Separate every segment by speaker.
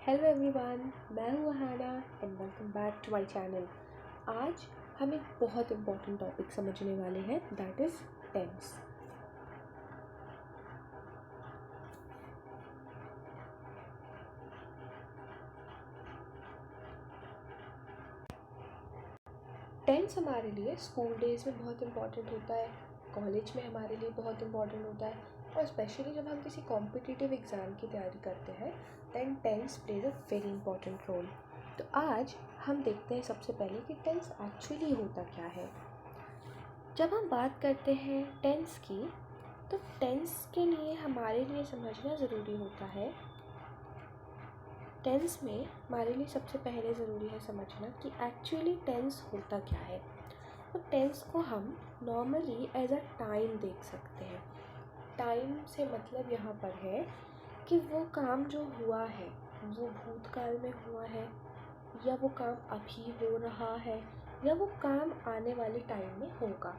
Speaker 1: Hello everyone, मैं हूँ Ahana and welcome back to my channel. आज हम एक बहुत इम्पॉर्टेंट टॉपिक समझने वाले हैं, दैट इज़ टेंस। टेंस हमारे लिए स्कूल डेज में बहुत इम्पॉर्टेंट होता है, कॉलेज में हमारे लिए बहुत इम्पॉर्टेंट होता है, और स्पेशली जब हम किसी कॉम्पिटिटिव एग्ज़ाम की तैयारी करते हैं then tense plays a very important role. तो आज हम देखते हैं सबसे पहले कि टेंस एक्चुअली होता क्या है। जब हम बात करते हैं टेंस की, तो टेंस के लिए हमारे लिए समझना ज़रूरी होता है। टेंस में हमारे लिए सबसे पहले ज़रूरी है समझना कि एक्चुअली टेंस होता क्या है। तो टेंस को हम नॉर्मली एज अ टाइम देख सकते हैं। टाइम से मतलब यहाँ पर है कि वो काम जो हुआ है वो भूतकाल में हुआ है, या वो काम अभी हो रहा है, या वो काम आने वाले टाइम में होगा।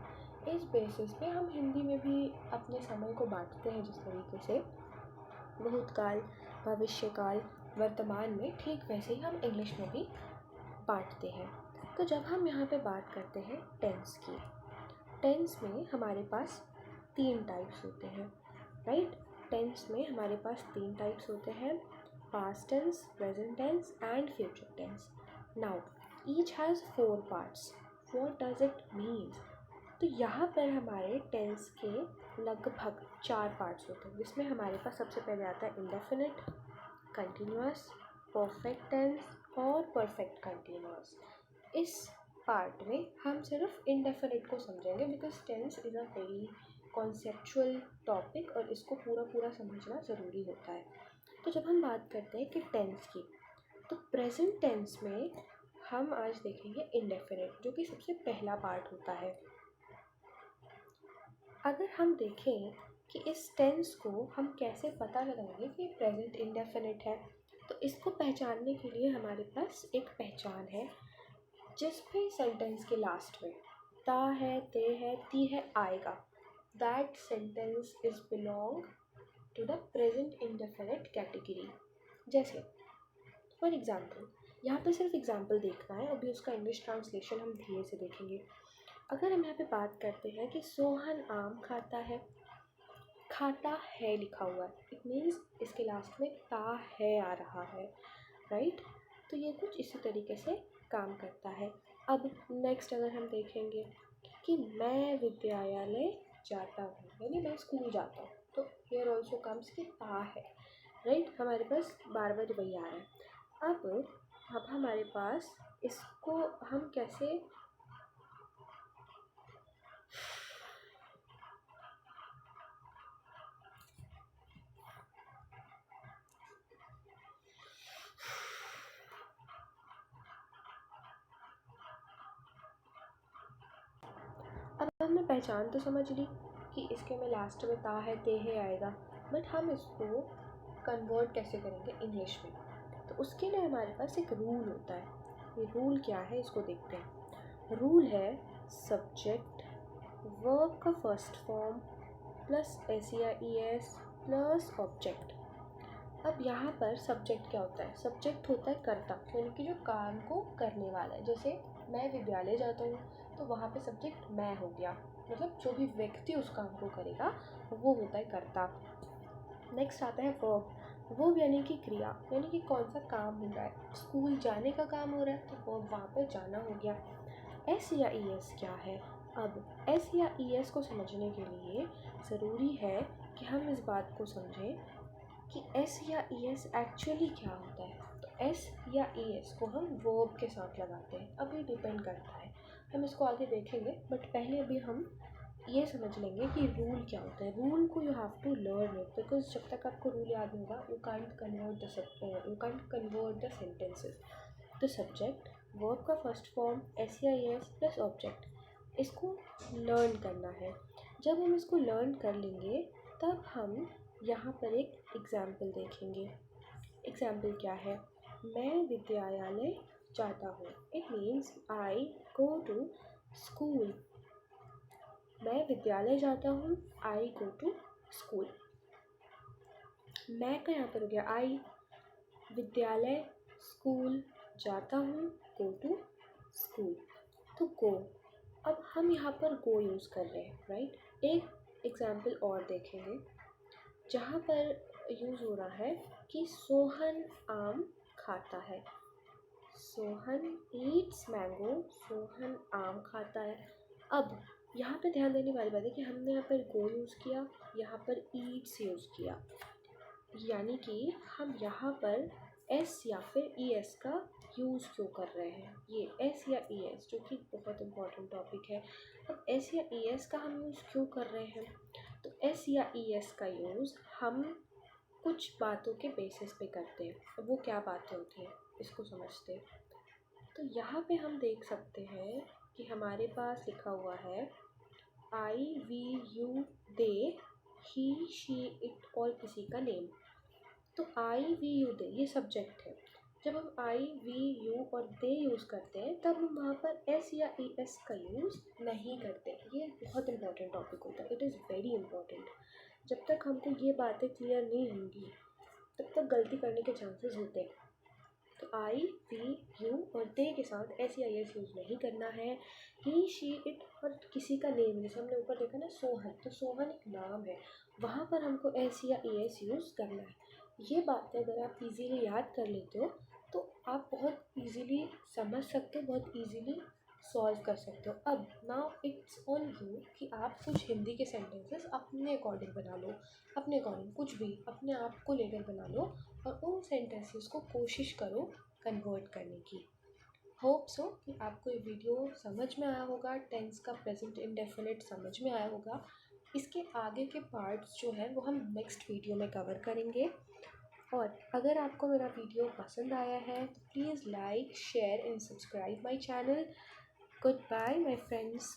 Speaker 1: इस बेसिस पे हम हिंदी में भी अपने समय को बांटते हैं, जिस तरीके से भूतकाल, भविष्यकाल, वर्तमान में, ठीक वैसे ही हम इंग्लिश में भी बांटते हैं। तो जब हम यहाँ पे बात करते हैं टेंस की, टेंस में हमारे पास 3 टाइप्स होते हैं, राइट। टेंस में हमारे पास 3 टाइप्स होते हैं, past tense, present tense and future tense. Now each has 4 parts. What does it mean? तो यहाँ पर हमारे टेंस के लगभग 4 पार्ट्स होते हैं, जिसमें हमारे पास सबसे पहले आता है इंडेफिनिट, कंटिन्यूअस, परफेक्ट टेंस और परफेक्ट कंटिन्यूअस। इस पार्ट में हम सिर्फ इंडेफिनिट को समझेंगे because tense is a very conceptual topic और इसको पूरा समझना ज़रूरी होता है। तो जब हम बात करते हैं कि टेंस की, तो प्रेजेंट टेंस में हम आज देखेंगे इंडेफिनिट, जो कि सबसे पहला पार्ट होता है। अगर हम देखें कि इस टेंस को हम कैसे पता लगाएंगे कि प्रेजेंट इंडेफिनिट है, तो इसको पहचानने के लिए हमारे पास एक पहचान है, जिस पे सेंटेंस के लास्ट में ता है, ते है, ती है आएगा, that sentence is belong to the present indefinite category. जैसे फॉर एग्जाम्पल, यहाँ पे सिर्फ एग्जाम्पल देखना है, अभी उसका इंग्लिश ट्रांसलेशन हम धीरे से देखेंगे। अगर हम यहाँ पे बात करते हैं कि सोहन आम खाता है, खाता है लिखा हुआ है, इट मीन्स इसके लास्ट में ता है आ रहा है, राइट। तो ये कुछ इसी तरीके से काम करता है। अब नेक्स्ट अगर हम देखेंगे कि मैं विद्यालय जाता हूँ, यानी मैं स्कूल जाता हूँ, तो हियर ऑल्सो कम्स कि ता है, राइट। हमारे पास बार बार वही आ रहा है। अब हमारे पास इसको हम कैसे अब हमने पहचान तो समझ ली कि इसके में लास्ट में ता है, ते है आएगा, बट हम इसको कन्वर्ट कैसे करेंगे इंग्लिश में? तो उसके लिए हमारे पास एक रूल होता है। ये रूल क्या है, इसको देखते हैं। रूल है सब्जेक्ट वर्ब का फर्स्ट फॉर्म प्लस एस या ई एस प्लस ऑब्जेक्ट। अब यहाँ पर सब्जेक्ट क्या होता है? सब्जेक्ट होता है कर्ता, यानी कि जो काम को करने वाला है। जैसे मैं विद्यालय जाता हूँ, तो वहाँ पे सब्जेक्ट मैं हो गया, मतलब जो भी व्यक्ति उस काम को करेगा वो होता है कर्ता। नेक्स्ट आता है वर्ब। वर्ब यानी कि क्रिया, यानी कि कौन सा काम हो रहा है। स्कूल जाने का काम हो रहा है, तो वर्ब वहाँ पे जाना हो गया। एस या ई एस क्या है? अब एस या ई एस को समझने के लिए ज़रूरी है कि हम इस बात को समझें कि एस या ई एस एक्चुअली क्या होता है। तो एस या ई एस को हम वर्ब के साथ लगाते हैं। अब ये डिपेंड करता है, हम इसको आगे देखेंगे, बट पहले अभी हम ये समझ लेंगे कि रूल क्या होता है। रूल को you have to learn it, because जब तक आपको रूल याद नहीं होगा you can't convert the sentences. तो सब्जेक्ट वर्ब का फर्स्ट फॉर्म एस या ई एस प्लस ऑब्जेक्ट, इसको लर्न करना है। जब हम इसको लर्न कर लेंगे तब हम यहाँ पर एक एग्ज़ाम्पल देखेंगे। एग्ज़ाम्पल क्या है? मैं विद्यालय जाता हूँ, it means I go to school. मैं विद्यालय जाता हूँ, आई गो टू स्कूल। मैं का यहाँ पर हो गया आई, विद्यालय, स्कूल, जाता हूँ, गो टू स्कूल। तो गो, अब हम यहाँ पर गो यूज़ कर रहे हैं, राइट। एक एग्जाम्पल और देखेंगे जहाँ पर यूज़ हो रहा है कि सोहन आम खाता है। सोहन ईट्स मैंगो, सोहन आम खाता है। अब यहाँ पे ध्यान देने वाली बात है कि हमने यहाँ पर गो यूज़ किया, यहाँ पर ईट्स यूज़ किया, यानी कि हम यहाँ पर एस या फिर ई एस का यूज़ क्यों कर रहे हैं। ये एस या ई एस जो कि बहुत इम्पॉर्टेंट टॉपिक है। अब एस या ई एस का हम यूज़ क्यों कर रहे हैं, तो एस या ई एस का यूज़ हम कुछ बातों के बेसिस पे करते हैं। अब वो क्या बातें होती हैं इसको समझते हैं। तो यहाँ पे हम देख सकते हैं कि हमारे पास लिखा हुआ है I we you they, he she it और किसी का नेम। तो आई वी यू दे ये सब्जेक्ट है। जब हम आई वी यू और दे यूज़ करते हैं तब हम वहाँ पर एस या ई एस का यूज़ नहीं करते। ये बहुत इंपॉर्टेंट टॉपिक होता है, इट इज़ वेरी इंपॉर्टेंट। जब तक हमको ये बातें क्लियर नहीं होंगी तब तक गलती करने के चांसेस होते हैं। तो आई वी यू और दे के साथ एस या एस यूज़ नहीं करना है। ही शी इट और किसी का नेम, जैसे हमने ऊपर देखा ना सोहन, तो सोहन एक नाम है, वहाँ पर हमको एस या ई एस यूज़ करना है। ये बातें अगर आप इजीली याद कर लेते हो तो आप बहुत इजीली समझ सकते हो, बहुत इजीली सॉल्व कर सकते हो। अब नाउ इट्स ऑन यू कि आप कुछ हिंदी के सेंटेंसेस अपने अकॉर्डिंग बना लो, अपने अकॉर्डिंग कुछ भी अपने आप को लेकर बना लो और उन सेंटेंसेस को कोशिश करो कन्वर्ट करने की। होप सो कि आपको ये वीडियो समझ में आया होगा, टेंस का प्रेजेंट इंडेफिनिट समझ में आया होगा। इसके आगे के पार्ट्स जो है वो हम नेक्स्ट वीडियो में कवर करेंगे। और अगर आपको मेरा वीडियो पसंद आया है तो please like, share and subscribe my channel. Goodbye my friends.